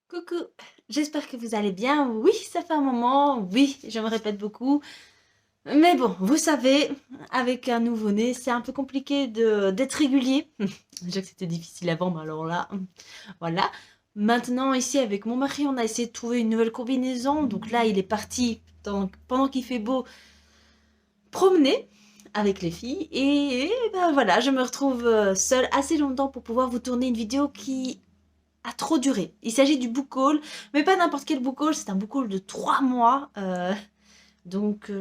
Coucou, j'espère que vous allez bien. Oui, ça fait un moment, oui, je me répète beaucoup. Mais bon, vous savez, avec un nouveau-né, c'est un peu compliqué d'être régulier. Déjà que c'était difficile avant, mais alors là, voilà. Maintenant, ici, avec mon mari, on a essayé de trouver une nouvelle combinaison. Donc là, il est parti, pendant qu'il fait beau, promener avec les filles. Et ben voilà, je me retrouve seule assez longtemps pour pouvoir vous tourner une vidéo qui a trop duré. Il s'agit du book haul, mais pas n'importe quel book haul, c'est un book haul de 3 mois, donc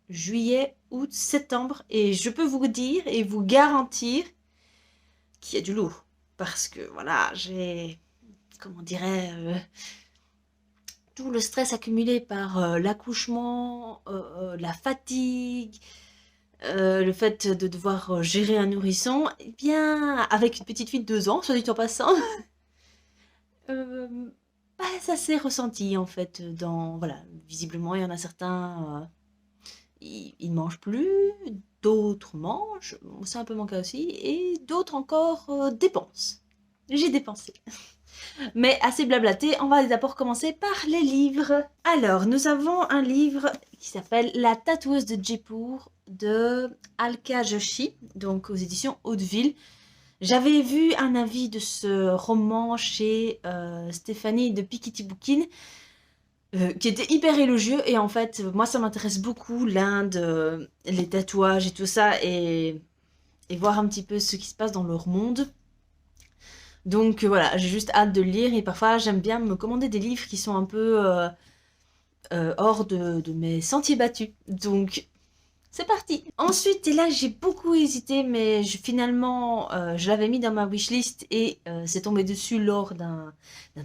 juillet, août, septembre, et je peux vous dire et vous garantir qu'il y a du lourd, parce que voilà, j'ai, comment dirais, tout le stress accumulé par l'accouchement, la fatigue, le fait de devoir gérer un nourrisson, et bien, avec une petite fille de 2 ans, soit dit en passant, Hem, bah, ça s'est ressenti en fait, dans voilà, visiblement il y en a certains, ils mangent plus, d'autres mangent, bon, c'est un peu mon cas aussi et d'autres encore, dépensent. J'ai dépensé. Mais assez blablaté, on va d'abord commencer par les livres. Alors, nous avons un livre qui s'appelle La tatoueuse de Jaipur de Alka Joshi, donc aux éditions Hauteville. J'avais vu un avis de ce roman chez Stéphanie de Piketty Bookin qui était hyper élogieux et en fait moi ça m'intéresse beaucoup l'Inde, les tatouages et tout ça et voir un petit peu ce qui se passe dans leur monde. Donc voilà, j'ai juste hâte de le lire et parfois j'aime bien me commander des livres qui sont un peu hors de mes sentiers battus. Donc c'est parti. Ensuite, et là j'ai beaucoup hésité, mais finalement je l'avais mis dans ma wishlist et c'est tombé dessus lors d'un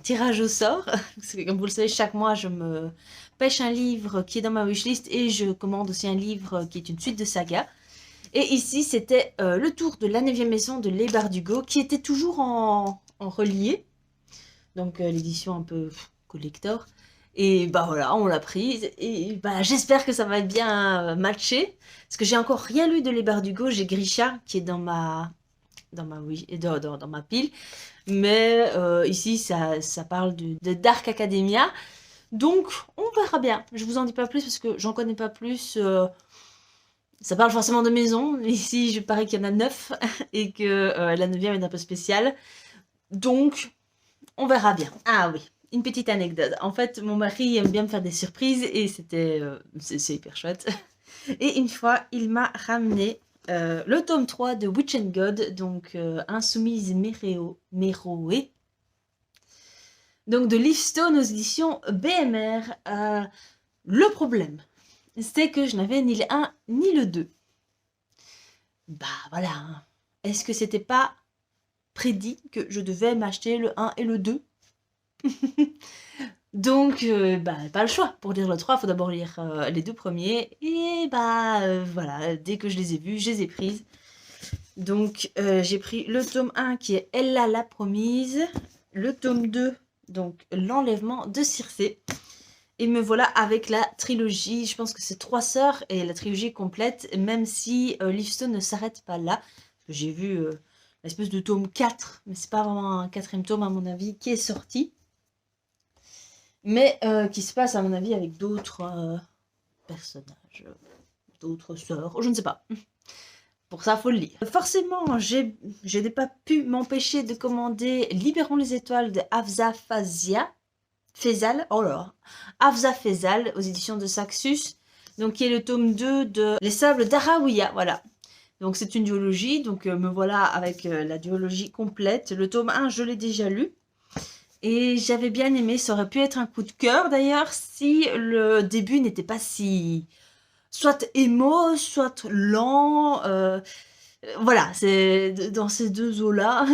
tirage au sort. Parce que comme vous le savez, chaque mois je me pêche un livre qui est dans ma wishlist et je commande aussi un livre qui est une suite de saga. Et ici c'était Le Tour de la 9e maison de Leigh Bardugo qui était toujours en relié. Donc l'édition un peu collector. Et bah voilà, on l'a prise. Et bah j'espère que ça va bien matcher. Parce que j'ai encore rien lu de Les Bardugo. J'ai Grisha qui est oui, dans ma pile. Mais ici, ça parle de Dark Academia. Donc, on verra bien. Je vous en dis pas plus parce que j'en connais pas plus. Ça parle forcément de maison. Ici, je parie qu'il y en a 9 et que la 9e est un peu spéciale. Donc, on verra bien. Ah oui, une petite anecdote. En fait, mon mari aime bien me faire des surprises et c'est hyper chouette. Et une fois, il m'a ramené le tome 3 de Witch and God, donc Insoumise Méroé. Donc de Livestone aux éditions BMR. Le problème, c'est que je n'avais ni le 1 ni le 2. Bah voilà. Hein. Est-ce que c'était pas prédit que je devais m'acheter le 1 et le 2? Donc, bah, pas le choix. Pour lire le 3, il faut d'abord lire les 2 premiers. Et bah, voilà, dès que je les ai vus, je les ai prises. Donc, j'ai pris le tome 1 qui est Ella la promise. Le tome 2, donc L'enlèvement de Circé. Et me voilà avec la trilogie. Je pense que c'est 3 sœurs et la trilogie complète, même si Livestone ne s'arrête pas là. J'ai vu l'espèce de tome 4, mais c'est pas vraiment un 4e tome à mon avis, qui est sorti. Mais qui se passe à mon avis avec d'autres personnages, d'autres sœurs, je ne sais pas. Pour ça, faut le lire. Forcément, je n'ai pas pu m'empêcher de commander Libérons les étoiles de Hafsa Faisal, oh là, Hafsa Faisal aux éditions de Saxus, donc qui est le tome 2 de Les Sables d'Araouia, voilà. Donc c'est une duologie, donc me voilà avec la duologie complète. Le tome 1, je l'ai déjà lu. Et j'avais bien aimé, ça aurait pu être un coup de cœur d'ailleurs si le début n'était pas si soit émo, soit lent. Voilà, c'est dans ces deux eaux-là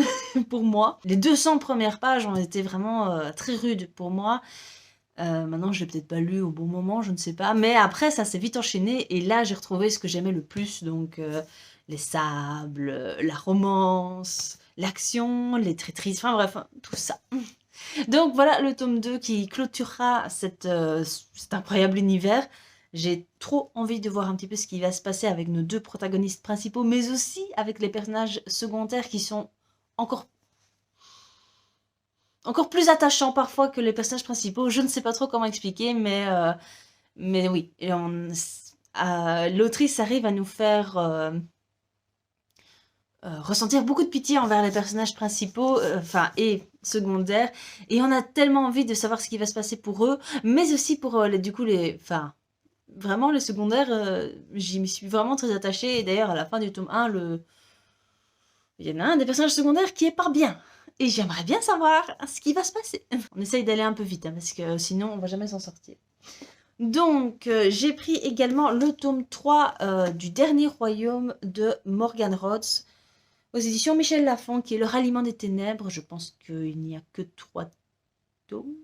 pour moi. Les 200 premières pages ont été vraiment très rudes pour moi. Maintenant, je l'ai peut-être pas lu au bon moment, je ne sais pas. Mais après, ça s'est vite enchaîné et là, j'ai retrouvé ce que j'aimais le plus. Donc, les sables, la romance, l'action, les traîtrises, enfin bref, tout ça. Donc voilà le tome 2 qui clôturera cet incroyable univers. J'ai trop envie de voir un petit peu ce qui va se passer avec nos 2 protagonistes principaux, mais aussi avec les personnages secondaires qui sont encore encore plus attachants parfois que les personnages principaux. Je ne sais pas trop comment expliquer, mais oui. Et l'autrice arrive à nous faire ressentir beaucoup de pitié envers les personnages principaux, enfin, et secondaires. Et on a tellement envie de savoir ce qui va se passer pour eux, mais aussi pour enfin, vraiment les secondaires, j'y me suis vraiment très attachée. Et d'ailleurs, à la fin du tome 1, il y en a un des personnages secondaires qui est pas bien. Et j'aimerais bien savoir ce qui va se passer. On essaye d'aller un peu vite, hein, parce que sinon on va jamais s'en sortir. Donc, j'ai pris également le tome 3 du Dernier Royaume de Morgan Rhodes, aux éditions Michel Lafon, qui est Le Ralliement des Ténèbres. Je pense qu'il n'y a que 3 tomes.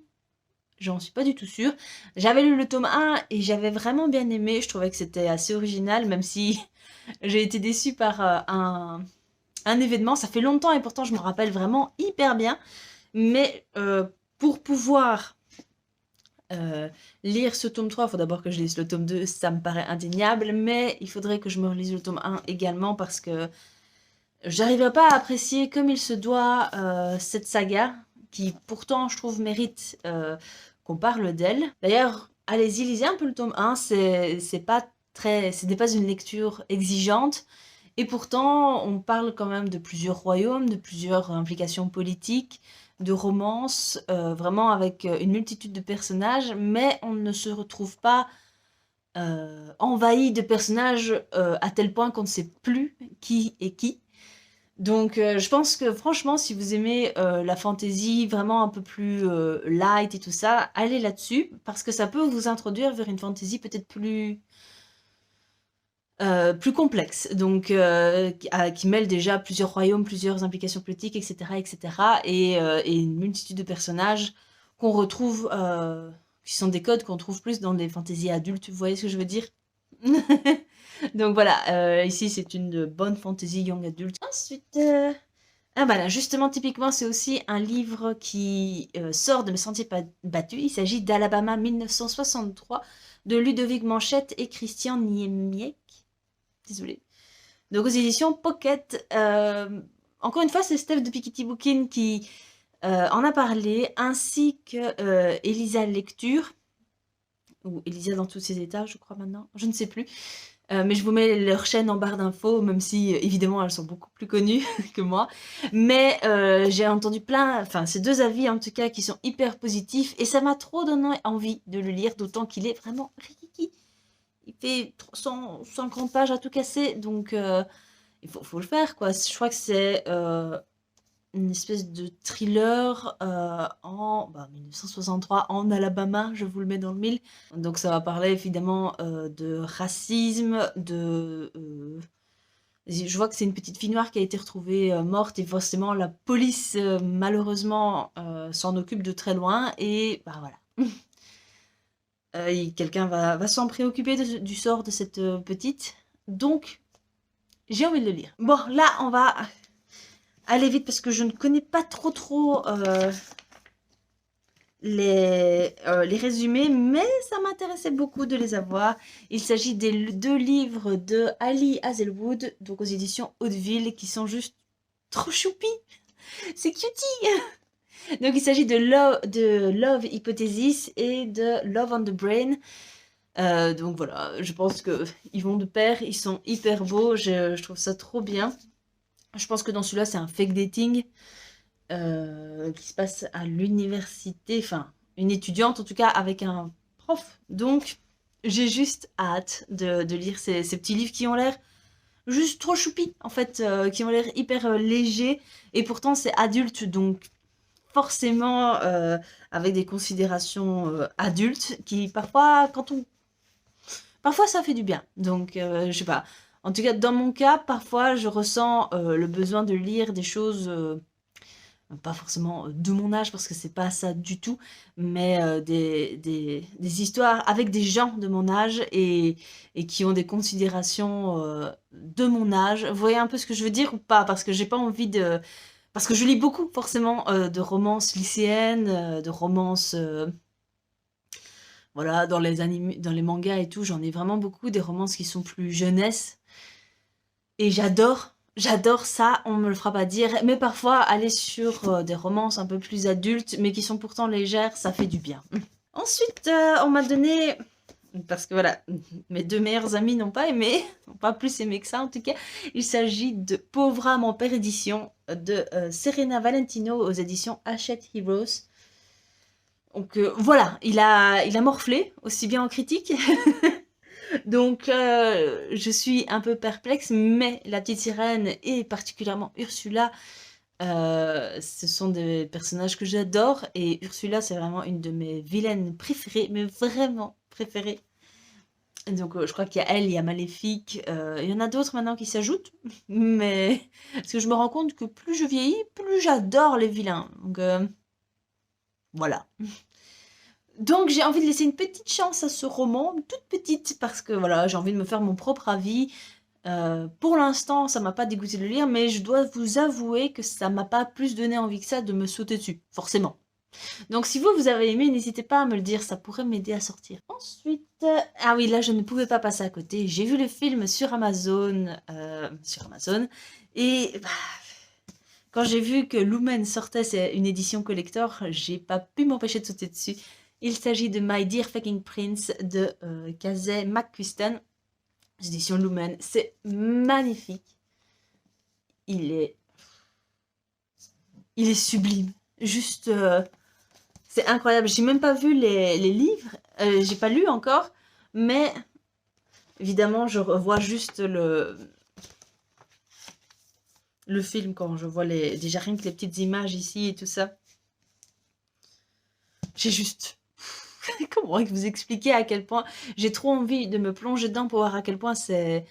J'en suis pas du tout sûre. J'avais lu le tome 1 et j'avais vraiment bien aimé. Je trouvais que c'était assez original, même si j'ai été déçue par un événement. Ça fait longtemps et pourtant je me rappelle vraiment hyper bien. Mais pour pouvoir lire ce tome 3, il faut d'abord que je lise le tome 2, ça me paraît indéniable. Mais il faudrait que je me relise le tome 1 également parce que j'arriverai pas à apprécier comme il se doit cette saga, qui pourtant, je trouve, mérite qu'on parle d'elle. D'ailleurs, allez-y, lisez un peu le tome 1, c'est pas très, ce n'est pas une lecture exigeante, et pourtant, on parle quand même de plusieurs royaumes, de plusieurs implications politiques, de romances, vraiment avec une multitude de personnages, mais on ne se retrouve pas envahi de personnages à tel point qu'on ne sait plus qui est qui. Donc, je pense que franchement, si vous aimez la fantasy vraiment un peu plus light et tout ça, allez là-dessus, parce que ça peut vous introduire vers une fantasy peut-être plus complexe, donc qui mêle déjà plusieurs royaumes, plusieurs implications politiques, etc., etc., et une multitude de personnages qu'on retrouve, qui sont des codes qu'on trouve plus dans des fantaisies adultes, vous voyez ce que je veux dire? Donc voilà, ici c'est une bonne fantasy young adulte. Ensuite, ah bah là, justement, typiquement, c'est aussi un livre qui sort de mes sentiers battus. Il s'agit d'Alabama 1963 de Ludovic Manchette et Christian Niemiec. Désolée. Donc aux éditions Pocket. Encore une fois, c'est Steph de Piketty Bookin qui en a parlé, ainsi que Elisa Lecture, ou Elisa dans tous ses états, je crois maintenant, je ne sais plus. Mais je vous mets leur chaîne en barre d'infos, même si évidemment elles sont beaucoup plus connues que moi. Mais j'ai entendu enfin ces deux avis en tout cas qui sont hyper positifs et ça m'a trop donné envie de le lire, d'autant qu'il est vraiment rikiki. Il fait 350 pages à tout casser, donc il faut le faire quoi. Je crois que c'est une espèce de thriller en 1963 en Alabama, je vous le mets dans le mille. Donc ça va parler évidemment de racisme, je vois que c'est une petite fille noire qui a été retrouvée morte et forcément la police malheureusement s'en occupe de très loin et bah voilà. Quelqu'un va s'en préoccuper du sort de cette petite. Donc j'ai envie de le lire. Bon là on va aller vite parce que je ne connais pas trop les résumés, mais ça m'intéressait beaucoup de les avoir. Il s'agit des deux livres de Ali Hazelwood, donc aux éditions Hauteville, qui sont juste trop choupis. C'est cutie. Donc il s'agit de Love Hypothesis et de Love on the Brain. Donc voilà, je pense qu'ils vont de pair, ils sont hyper beaux, je trouve ça trop bien. Je pense que dans celui-là, c'est un fake dating qui se passe à l'université, enfin, une étudiante en tout cas, avec un prof. Donc, j'ai juste hâte de lire ces petits livres qui ont l'air juste trop choupis, en fait, qui ont l'air hyper légers, et pourtant c'est adulte, donc forcément avec des considérations adultes, qui parfois, Parfois ça fait du bien, donc je sais pas. En tout cas, dans mon cas, parfois je ressens le besoin de lire des choses pas forcément de mon âge parce que c'est pas ça du tout, mais des histoires avec des gens de mon âge et qui ont des considérations de mon âge. Vous voyez un peu ce que je veux dire ou pas? Parce que j'ai pas envie de... Parce que je lis beaucoup forcément de romances lycéennes, de romances... voilà, dans les mangas et tout, j'en ai vraiment beaucoup, des romances qui sont plus jeunesse. Et j'adore j'adore ça, on me le fera pas dire, mais parfois aller sur des romances un peu plus adultes, mais qui sont pourtant légères, ça fait du bien. Ensuite, on m'a donné, parce que voilà, mes deux meilleurs amis n'ont pas aimé, n'ont pas plus aimé que ça en tout cas, il s'agit de Pauvre âme en perdition de Serena Valentino aux éditions Hachette Heroes. Donc voilà, il a morflé, aussi bien en critique. Donc je suis un peu perplexe, mais la petite sirène et particulièrement Ursula, ce sont des personnages que j'adore. Et Ursula, c'est vraiment une de mes vilaines préférées, mais vraiment préférées. Donc je crois qu'il y a elle, il y a Maléfique, il y en a d'autres maintenant qui s'ajoutent. Mais parce que je me rends compte que plus je vieillis, plus j'adore les vilains. Donc voilà. Donc j'ai envie de laisser une petite chance à ce roman, toute petite, parce que voilà, j'ai envie de me faire mon propre avis. Pour l'instant, ça m'a pas dégoûté de le lire, mais je dois vous avouer que ça m'a pas plus donné envie que ça de me sauter dessus, forcément. Donc si vous, vous avez aimé, n'hésitez pas à me le dire, ça pourrait m'aider à sortir. Ensuite, ah oui, là je ne pouvais pas passer à côté. J'ai vu le film sur Amazon, et bah, quand j'ai vu que Lumen sortait, c'est une édition collector, j'ai pas pu m'empêcher de sauter dessus. Il s'agit de My Dear Fucking Prince de Casey McQuiston, édition Lumen. C'est magnifique. Il est sublime. Juste, c'est incroyable. J'ai même pas vu les livres, j'ai pas lu encore, mais évidemment, je revois juste le film quand je vois déjà rien que les petites images ici et tout ça. J'ai juste... Comment vous expliquer à quel point j'ai trop envie de me plonger dedans pour voir à quel point c'est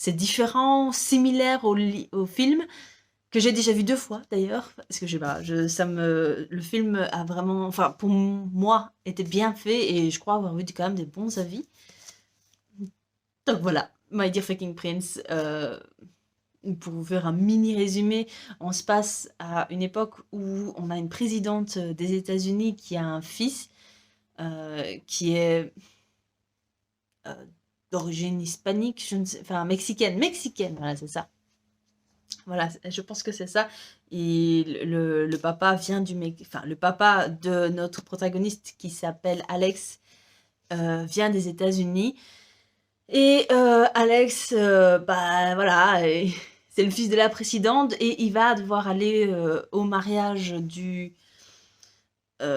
différent, similaire au film, que j'ai déjà vu 2 fois d'ailleurs, parce que je sais pas, le film a vraiment, enfin pour moi, était bien fait et je crois avoir eu quand même des bons avis. Donc voilà, My Dear Fucking Prince, pour vous faire un mini résumé, on se passe à une époque où on a une présidente des États-Unis qui a un fils qui est d'origine hispanique, je ne sais, enfin mexicaine, voilà, c'est ça. Voilà, je pense que c'est ça. Et le papa vient enfin, le papa de notre protagoniste qui s'appelle Alex vient des États-Unis. Et Alex, bah voilà, c'est le fils de la présidente et il va devoir aller au mariage du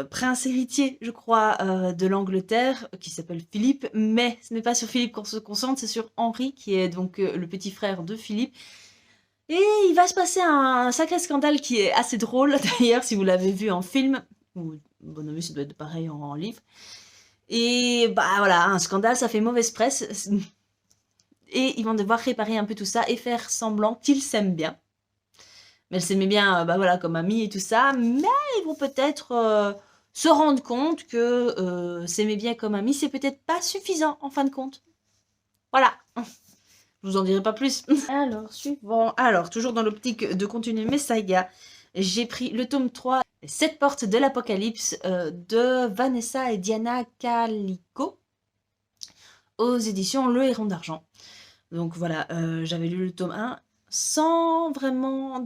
prince héritier, je crois, de l'Angleterre, qui s'appelle Philippe. Mais ce n'est pas sur Philippe qu'on se concentre, c'est sur Henri, qui est donc le petit frère de Philippe. Et il va se passer un sacré scandale qui est assez drôle, d'ailleurs, si vous l'avez vu en film, ou bon avis, ça doit être pareil en livre. Et bah voilà, un scandale, ça fait mauvaise presse. Et ils vont devoir réparer un peu tout ça et faire semblant qu'ils s'aiment bien. Mais elles s'aimaient bien, bah voilà, comme amies et tout ça. Mais ils vont peut-être se rendre compte que s'aimer bien comme amis, c'est peut-être pas suffisant en fin de compte. Voilà. Je vous en dirai pas plus. Alors, suivant. Alors, toujours dans l'optique de continuer mes sagas, j'ai pris le tome 3, 7 portes de l'apocalypse de Vanessa et Diana Calico aux éditions Le Héron d'Argent. Donc voilà, j'avais lu le tome 1 sans vraiment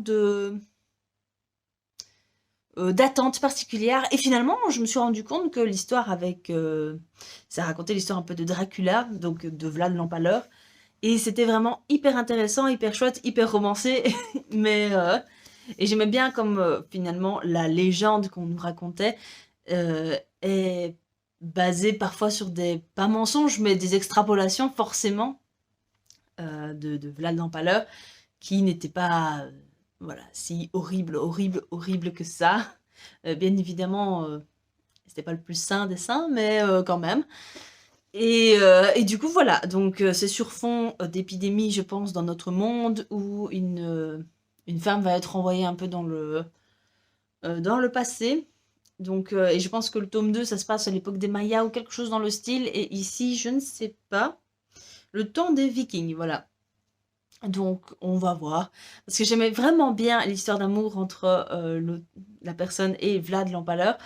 d'attente particulière. Et finalement, je me suis rendu compte que l'histoire avec... ça racontait l'histoire un peu de Dracula, donc de Vlad l'Empaleur. Et c'était vraiment hyper intéressant, hyper chouette, hyper romancé. Mais et j'aimais bien comme finalement la légende qu'on nous racontait est basée parfois sur des, pas mensonges, mais des extrapolations forcément de Vlad l'Empaleur, qui n'était pas voilà, si horrible que ça. Bien évidemment, c'était pas le plus sain des saints, mais quand même. Et du coup, voilà, donc c'est sur fond d'épidémie, je pense, dans notre monde, où une femme va être envoyée un peu dans le passé. Donc, et je pense que le tome 2, ça se passe à l'époque des Mayas ou quelque chose dans le style. Et ici, je ne sais pas. Le temps des Vikings, voilà. Donc, on va voir. Parce que j'aimais vraiment bien l'histoire d'amour entre la personne et Vlad l'Empaleur.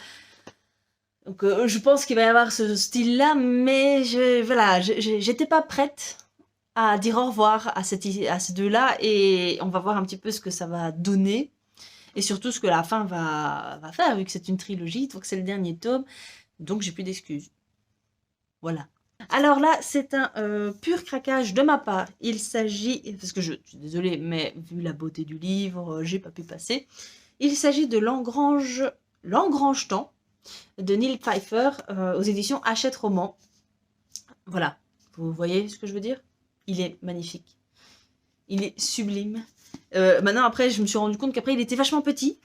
Donc, je pense qu'il va y avoir ce style-là, mais voilà, j'étais pas prête à dire au revoir à ces deux-là et on va voir un petit peu ce que ça va donner et surtout ce que la fin va faire vu que c'est une trilogie, donc c'est le dernier tome, donc j'ai plus d'excuses. Voilà. Alors là, c'est un pur craquage de ma part. Il s'agit, parce que je suis désolée, mais vu la beauté du livre, j'ai pas pu passer. Il s'agit de L'Engrange-Temps de Neil Pfeiffer aux éditions Hachette Roman. Voilà, vous voyez ce que je veux dire? Il est magnifique. Il est sublime. Maintenant, après, je me suis rendu compte qu'après, il était vachement petit.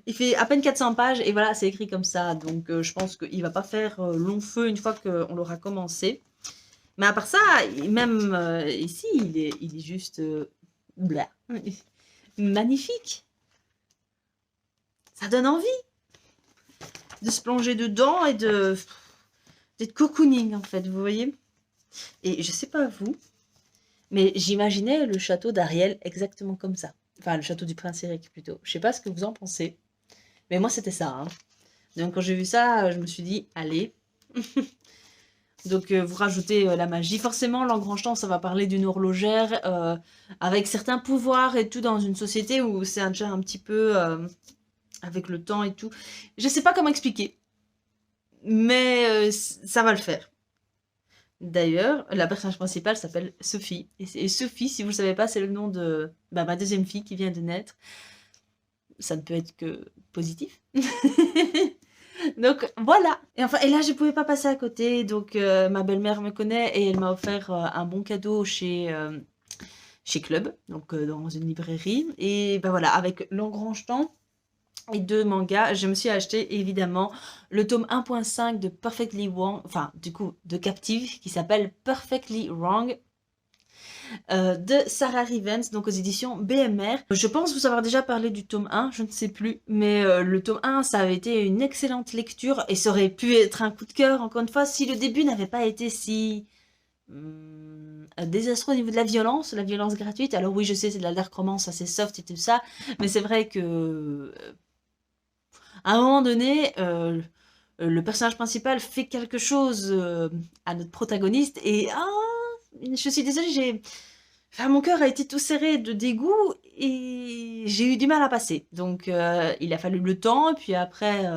Il fait à peine 400 pages et voilà, c'est écrit comme ça. Donc, je pense qu'il va pas faire long feu une fois qu'on l'aura commencé. Mais à part ça, même ici, il est juste blah. Magnifique. Ça donne envie de se plonger dedans et d'être cocooning en fait, vous voyez. Et je sais pas vous, mais j'imaginais le château d'Ariel exactement comme ça. Enfin, le château du prince Eric plutôt. Je sais pas ce que vous en pensez, mais moi c'était ça. Hein. Donc quand j'ai vu ça, je me suis dit, allez. Donc vous rajoutez la magie. Forcément, L'Engrange-Temps, ça va parler d'une horlogère avec certains pouvoirs et tout dans une société où c'est déjà un petit peu avec le temps et tout. Je sais pas comment expliquer, mais ça va le faire. D'ailleurs, la personnage principale s'appelle Sophie. Et Sophie, si vous ne le savez pas, c'est le nom de ma deuxième fille qui vient de naître. Ça ne peut être que positif. Donc voilà. Et là, je ne pouvais pas passer à côté. Donc ma belle-mère me connaît et elle m'a offert un bon cadeau chez Club, donc dans une librairie. Et ben voilà, avec L'Engrange-Temps et 2 mangas, je me suis acheté évidemment le tome 1.5 de Perfectly Wrong, enfin du coup de Captive, qui s'appelle Perfectly Wrong, de Sarah Rivens, donc aux éditions BMR. Je pense vous avoir déjà parlé du tome 1, je ne sais plus, mais le tome 1, ça avait été une excellente lecture, et ça aurait pu être un coup de cœur, encore une fois, si le début n'avait pas été si désastreux au niveau de la violence gratuite. Alors oui, je sais, c'est de la dark romance assez soft et tout ça, mais c'est vrai que à un moment donné, le personnage principal fait quelque chose à notre protagoniste et je suis désolée, enfin, mon cœur a été tout serré de dégoût et j'ai eu du mal à passer. Donc il a fallu le temps et puis après...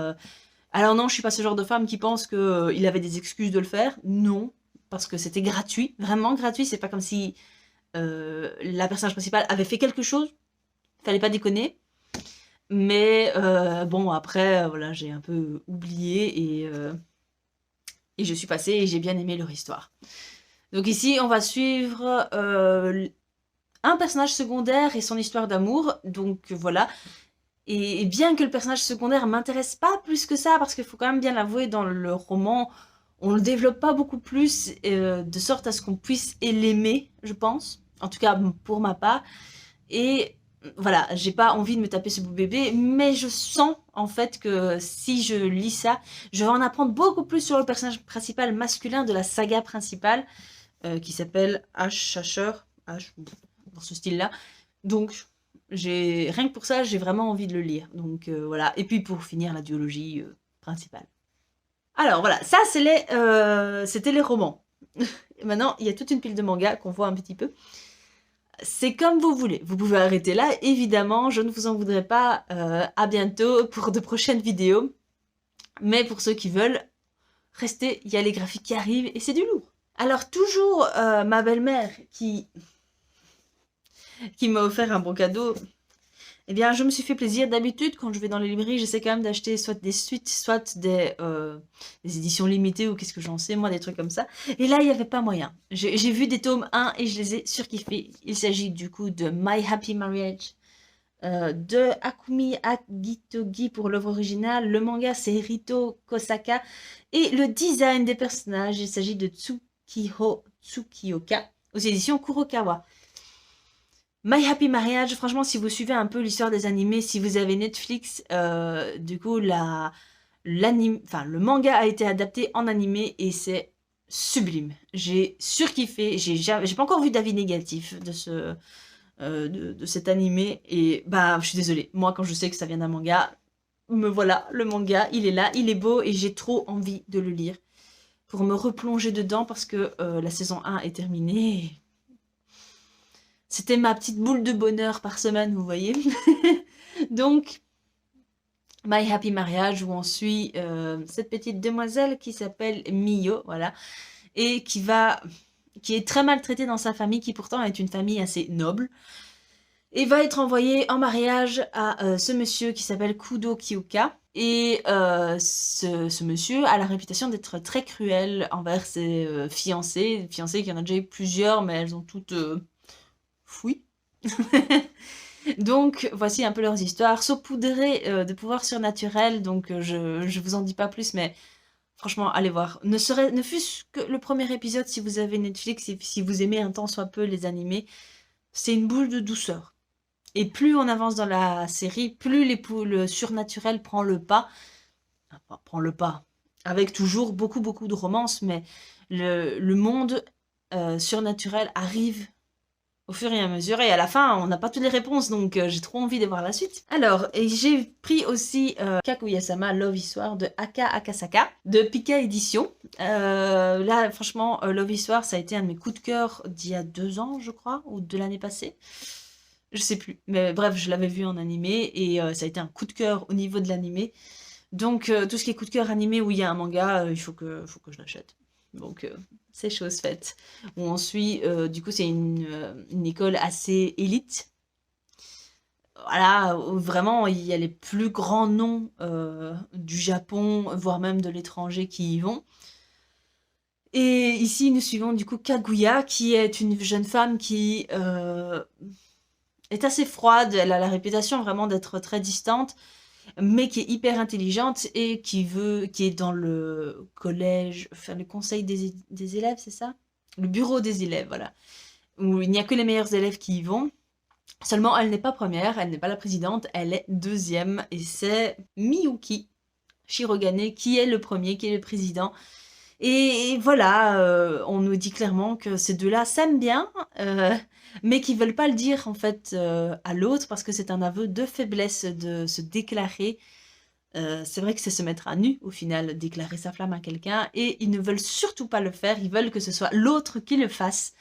Alors non, je suis pas ce genre de femme qui pense qu'il avait des excuses de le faire. Non, parce que c'était gratuit, vraiment gratuit. C'est pas comme si la personnage principale avait fait quelque chose. Fallait pas déconner. Mais bon, après, voilà, j'ai un peu oublié et je suis passée et j'ai bien aimé leur histoire. Donc ici, on va suivre un personnage secondaire et son histoire d'amour. Donc voilà. Et bien que le personnage secondaire m'intéresse pas plus que ça, parce qu'il faut quand même bien l'avouer, dans le roman, on le développe pas beaucoup plus, de sorte à ce qu'on puisse l'aimer, je pense. En tout cas, pour ma part. Et voilà, j'ai pas envie de me taper ce beau bébé, mais je sens en fait que si je lis ça, je vais en apprendre beaucoup plus sur le personnage principal masculin de la saga principale, qui s'appelle Asher, dans ce style-là. Donc, rien que pour ça, j'ai vraiment envie de le lire. Donc voilà, et puis pour finir la duologie principale. Alors voilà, ça c'était les romans. Et maintenant, il y a toute une pile de mangas qu'on voit un petit peu. C'est comme vous voulez. Vous pouvez arrêter là, évidemment. Je ne vous en voudrais pas. À bientôt pour de prochaines vidéos. Mais pour ceux qui veulent, restez. Il y a les graphiques qui arrivent et c'est du lourd. Alors toujours ma belle-mère qui m'a offert un bon cadeau. Eh bien, je me suis fait plaisir. D'habitude, quand je vais dans les librairies, j'essaie quand même d'acheter soit des suites, soit des éditions limitées ou qu'est-ce que j'en sais, moi, des trucs comme ça. Et là, il n'y avait pas moyen. J'ai vu des tomes 1 et je les ai surkiffés. Il s'agit du coup de My Happy Marriage de Akumi Agitogi pour l'œuvre originale. Le manga, c'est Rito Kosaka. Et le design des personnages, il s'agit de Tsukioka aux éditions Kurokawa. My Happy Marriage, franchement, si vous suivez un peu l'histoire des animés, si vous avez Netflix, du coup, le manga a été adapté en animé et c'est sublime. J'ai surkiffé, j'ai pas encore vu d'avis négatif de cet animé et bah, je suis désolée. Moi, quand je sais que ça vient d'un manga, me voilà, le manga, il est là, il est beau et j'ai trop envie de le lire. pour me replonger dedans parce que la saison 1 est terminée. C'était ma petite boule de bonheur par semaine, vous voyez. Donc, My Happy Marriage, où on suit cette petite demoiselle qui s'appelle Mio, voilà, et qui est très maltraitée dans sa famille, qui pourtant est une famille assez noble, et va être envoyée en mariage à ce monsieur qui s'appelle Kudo Kyoka. Et ce monsieur a la réputation d'être très cruel envers ses fiancées qu'il y en a déjà eu plusieurs, mais elles ont toutes fui. Donc, voici un peu leurs histoires, saupoudrées de pouvoirs surnaturels, donc je vous en dis pas plus, mais franchement, allez voir. Ne fût-ce que le premier épisode, si vous avez Netflix, et si vous aimez un tant soit peu les animés, c'est une boule de douceur. Et plus on avance dans la série, plus le surnaturel prend le pas. Enfin, prend le pas. Avec toujours beaucoup, beaucoup de romance, mais le monde surnaturel arrive au fur et à mesure. Et à la fin, on n'a pas toutes les réponses, donc j'ai trop envie de voir la suite. Alors, et j'ai pris aussi Kaguya-sama Love Histoire de Aka Akasaka, de Pika Édition. Là, franchement, Love Histoire, ça a été un de mes coups de cœur d'il y a 2 ans, je crois, ou de l'année passée. Je sais plus. Mais bref, je l'avais vu en animé, et ça a été un coup de cœur au niveau de l'animé. Donc, tout ce qui est coup de cœur animé où il y a un manga, il faut que je l'achète. Donc, c'est chose faite. Où on suit, du coup, c'est une école assez élite. Voilà, où vraiment, il y a les plus grands noms du Japon, voire même de l'étranger qui y vont. Et ici, nous suivons du coup Kaguya, qui est une jeune femme qui est assez froide. Elle a la réputation vraiment d'être très distante, mais qui est hyper intelligente et qui est dans le collège, enfin le conseil des élèves, c'est ça? Le bureau des élèves, voilà. Où il n'y a que les meilleurs élèves qui y vont. Seulement, elle n'est pas première, elle n'est pas la présidente, elle est deuxième, et c'est Miyuki Shirogane qui est le premier, qui est le président. Et voilà, on nous dit clairement que ces deux-là s'aiment bien, mais qui veulent pas le dire en fait à l'autre parce que c'est un aveu de faiblesse de se déclarer. C'est vrai que c'est se mettre à nu au final, déclarer sa flamme à quelqu'un, et ils ne veulent surtout pas le faire, ils veulent que ce soit l'autre qui le fasse.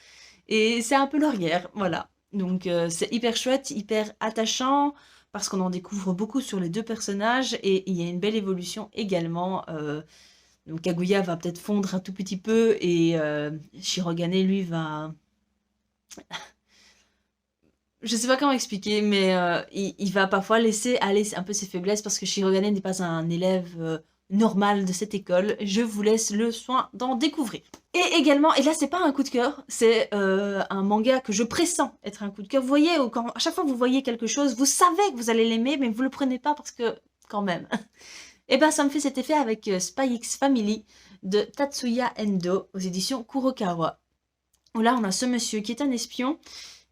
Et c'est un peu leur guerre, voilà. Donc c'est hyper chouette, hyper attachant, parce qu'on en découvre beaucoup sur les deux personnages, et il y a une belle évolution également. Donc Kaguya va peut-être fondre un tout petit peu, et Shirogane, lui, va... Je sais pas comment expliquer, mais il va parfois laisser aller un peu ses faiblesses, parce que Shirogane n'est pas un élève normal de cette école. Je vous laisse le soin d'en découvrir. Et également, et là c'est pas un coup de cœur, c'est un manga que je pressens être un coup de cœur. Vous voyez, à chaque fois que vous voyez quelque chose, vous savez que vous allez l'aimer, mais vous le prenez pas parce que, quand même. Et ben ça me fait cet effet avec Spy X Family de Tatsuya Endo aux éditions Kurokawa. Où là on a ce monsieur qui est un espion,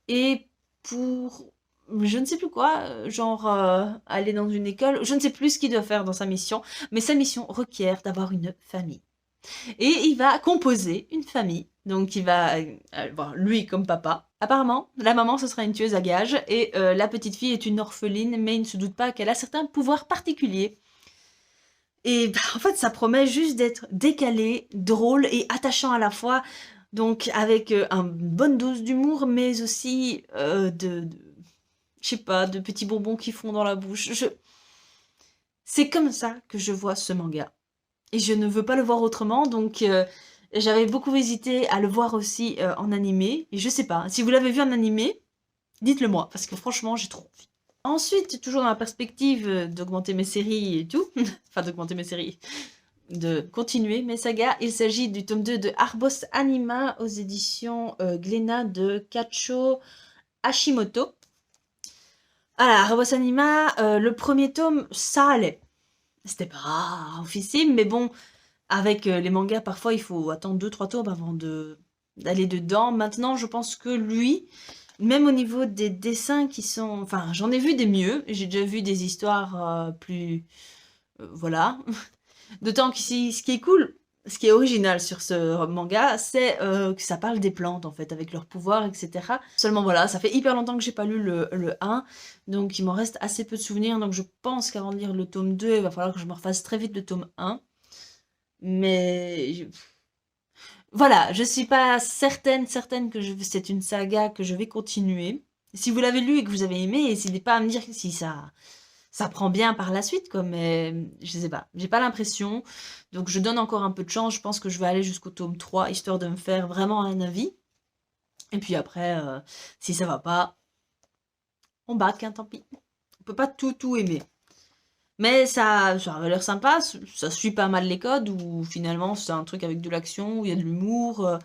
et pour je ne sais plus quoi, genre aller dans une école, je ne sais plus ce qu'il doit faire dans sa mission, mais sa mission requiert d'avoir une famille. Et il va composer une famille. Donc il va avoir lui comme papa. Apparemment, la maman ce sera une tueuse à gages, et la petite fille est une orpheline, mais il ne se doute pas qu'elle a certains pouvoirs particuliers. Et bah, en fait, ça promet juste d'être décalé, drôle et attachant à la fois. Donc avec une bonne dose d'humour, mais aussi je sais pas, de petits bonbons qui font dans la bouche. C'est comme ça que je vois ce manga. Et je ne veux pas le voir autrement, donc j'avais beaucoup hésité à le voir aussi en animé. Et je sais pas, si vous l'avez vu en animé, dites-le moi, parce que franchement, j'ai trop envie. Ensuite, toujours dans la perspective d'augmenter mes séries et tout, enfin d'augmenter mes séries, de continuer mes sagas, il s'agit du tome 2 de Arbos Anima aux éditions Glénat de Kacho Hashimoto. Alors, Arbos Anima, le premier tome, ça allait. C'était pas officiel, mais bon, avec les mangas, parfois, il faut attendre 2-3 tomes avant d'aller dedans. Maintenant, je pense que lui, même au niveau des dessins qui sont... Enfin, j'en ai vu des mieux. J'ai déjà vu des histoires plus... voilà. D'autant qu'ici, ce qui est cool, ce qui est original sur ce manga, c'est que ça parle des plantes, en fait, avec leurs pouvoirs, etc. Seulement, voilà, ça fait hyper longtemps que j'ai pas lu le 1, donc il m'en reste assez peu de souvenirs, donc je pense qu'avant de lire le tome 2, il va falloir que je me refasse très vite le tome 1. Mais voilà, je suis pas certaine que c'est une saga que je vais continuer. Si vous l'avez lu et que vous avez aimé, n'hésitez pas à me dire si ça prend bien par la suite, quoi, mais je sais pas, j'ai pas l'impression. Donc je donne encore un peu de chance, je pense que je vais aller jusqu'au tome 3, histoire de me faire vraiment un avis. Et puis après, si ça va pas, on back, hein, tant pis. On peut pas tout aimer. Mais ça avait l'air sympa, ça suit pas mal les codes, où finalement c'est un truc avec de l'action, où il y a de l'humour,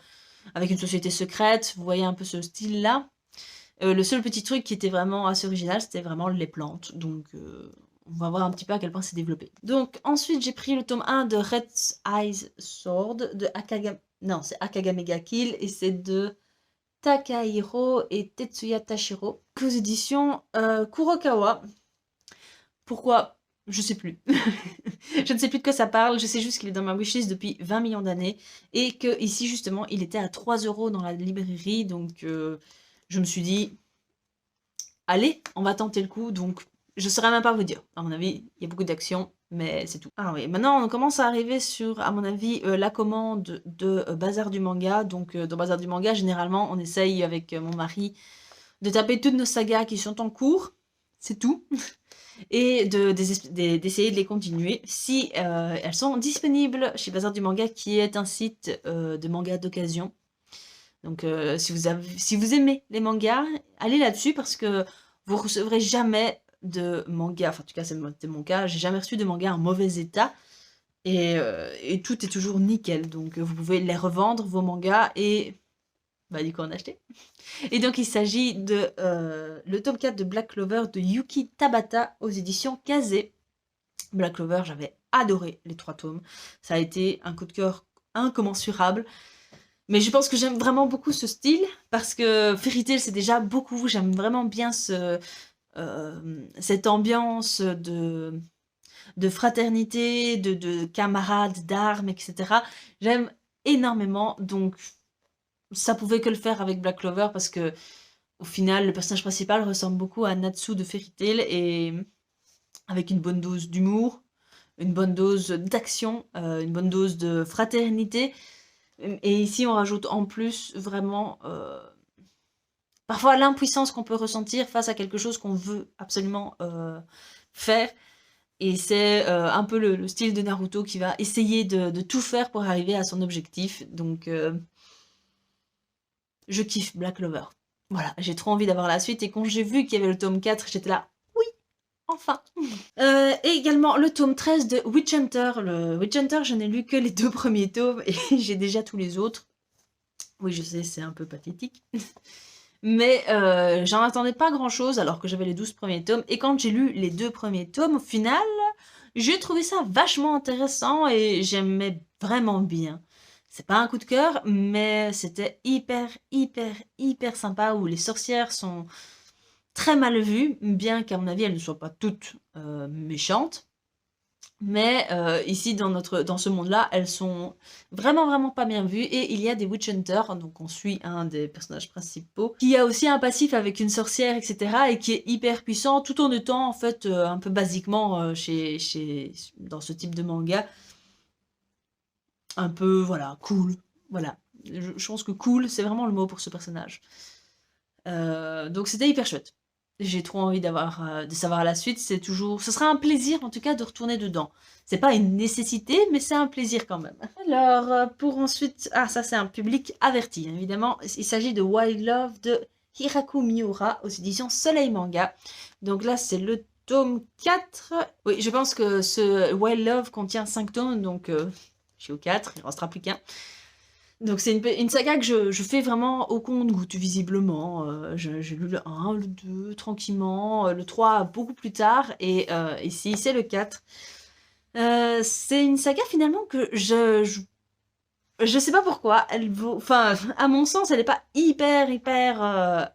avec une société secrète, vous voyez un peu ce style-là. Le seul petit truc qui était vraiment assez original, c'était vraiment les plantes, donc on va voir un petit peu à quel point c'est développé. Donc ensuite j'ai pris le tome 1 de Red Eyes Sword, de Akagame... Non, c'est Akagame ga Kill, et c'est de Takahiro et Tetsuya Tashiro, aux éditions Kurokawa. Pourquoi? Je sais plus. Je ne sais plus de quoi ça parle, je sais juste qu'il est dans ma wishlist depuis 20 millions d'années, et que ici justement il était à 3 € dans la librairie, donc je me suis dit, allez, on va tenter le coup, donc je ne saurais même pas vous dire. À mon avis, il y a beaucoup d'action, mais c'est tout. Ah oui, maintenant on commence à arriver sur, à mon avis, la commande de Bazar du Manga. Donc dans Bazar du Manga, généralement, on essaye avec mon mari de taper toutes nos sagas qui sont en cours, c'est tout, et d'essayer de les continuer si elles sont disponibles chez Bazar du Manga, qui est un site de manga d'occasion. Donc si vous aimez les mangas, allez là-dessus, parce que vous recevrez jamais de manga, enfin en tout cas c'est mon cas, j'ai jamais reçu de manga en mauvais état, et tout est toujours nickel, donc vous pouvez les revendre, vos mangas, et bah du coup en acheter. Et donc il s'agit de le tome 4 de Black Clover de Yuki Tabata aux éditions Kazé. Black Clover, j'avais adoré les 3 tomes, ça a été un coup de cœur incommensurable. Mais je pense que j'aime vraiment beaucoup ce style, parce que Fairy Tail c'est déjà beaucoup, j'aime vraiment bien cette ambiance de fraternité, de camarades, d'armes, etc. J'aime énormément, donc ça pouvait que le faire avec Black Clover, parce que au final le personnage principal ressemble beaucoup à Natsu de Fairy Tail, et avec une bonne dose d'humour, une bonne dose d'action, une bonne dose de fraternité. Et ici, on rajoute en plus vraiment parfois l'impuissance qu'on peut ressentir face à quelque chose qu'on veut absolument faire. Et c'est un peu le style de Naruto, qui va essayer de tout faire pour arriver à son objectif. Donc, je kiffe Black Clover. Voilà, j'ai trop envie d'avoir la suite. Et quand j'ai vu qu'il y avait le tome 4, j'étais là, oui, enfin. Et également le tome 13 de Witch Hunter. Le Witch Hunter, je n'ai lu que les 2 premiers tomes, et j'ai déjà tous les autres. Oui, je sais, c'est un peu pathétique. Mais j'en attendais pas grand chose, alors que j'avais les 12 premiers tomes. Et quand j'ai lu les 2 premiers tomes, au final, j'ai trouvé ça vachement intéressant, et j'aimais vraiment bien. C'est pas un coup de cœur, mais c'était hyper sympa, où les sorcières sont très mal vues, bien qu'à mon avis elles ne soient pas toutes méchantes. Mais ici, dans ce monde-là, elles sont vraiment pas bien vues, et il y a des witch hunters, donc on suit un des personnages principaux, qui a aussi un passif avec une sorcière, etc., et qui est hyper puissant, tout en étant, en fait, un peu basiquement, dans ce type de manga, un peu, voilà, cool, voilà. Je pense que cool, c'est vraiment le mot pour ce personnage. Donc c'était hyper chouette. J'ai trop envie de savoir la suite. Ce sera un plaisir en tout cas de retourner dedans. C'est pas une nécessité, mais c'est un plaisir quand même. Alors, pour ensuite... Ah, ça c'est un public averti, hein, évidemment. Il s'agit de Wild Love de Hiraku Miura aux éditions Soleil Manga. Donc là, c'est le tome 4. Oui, je pense que ce Wild Love contient 5 tomes, donc je suis au 4, il ne restera plus qu'un. Donc c'est une saga que je fais vraiment au compte-gouttes, visiblement. J'ai lu le 1, le 2, tranquillement, le 3 beaucoup plus tard, et ici c'est le 4. C'est une saga finalement que je sais pas pourquoi, enfin, à mon sens, elle est pas hyper...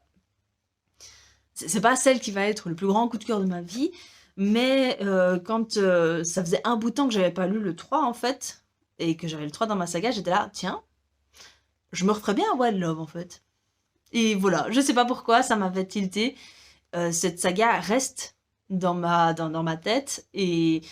c'est pas celle qui va être le plus grand coup de cœur de ma vie, mais quand ça faisait un bout de temps que j'avais pas lu le 3 en fait, et que j'avais le 3 dans ma saga, j'étais là, tiens, je me referais bien un Wild Love en fait. Et voilà, je sais pas pourquoi, ça m'avait tilté. Cette saga reste dans ma tête, et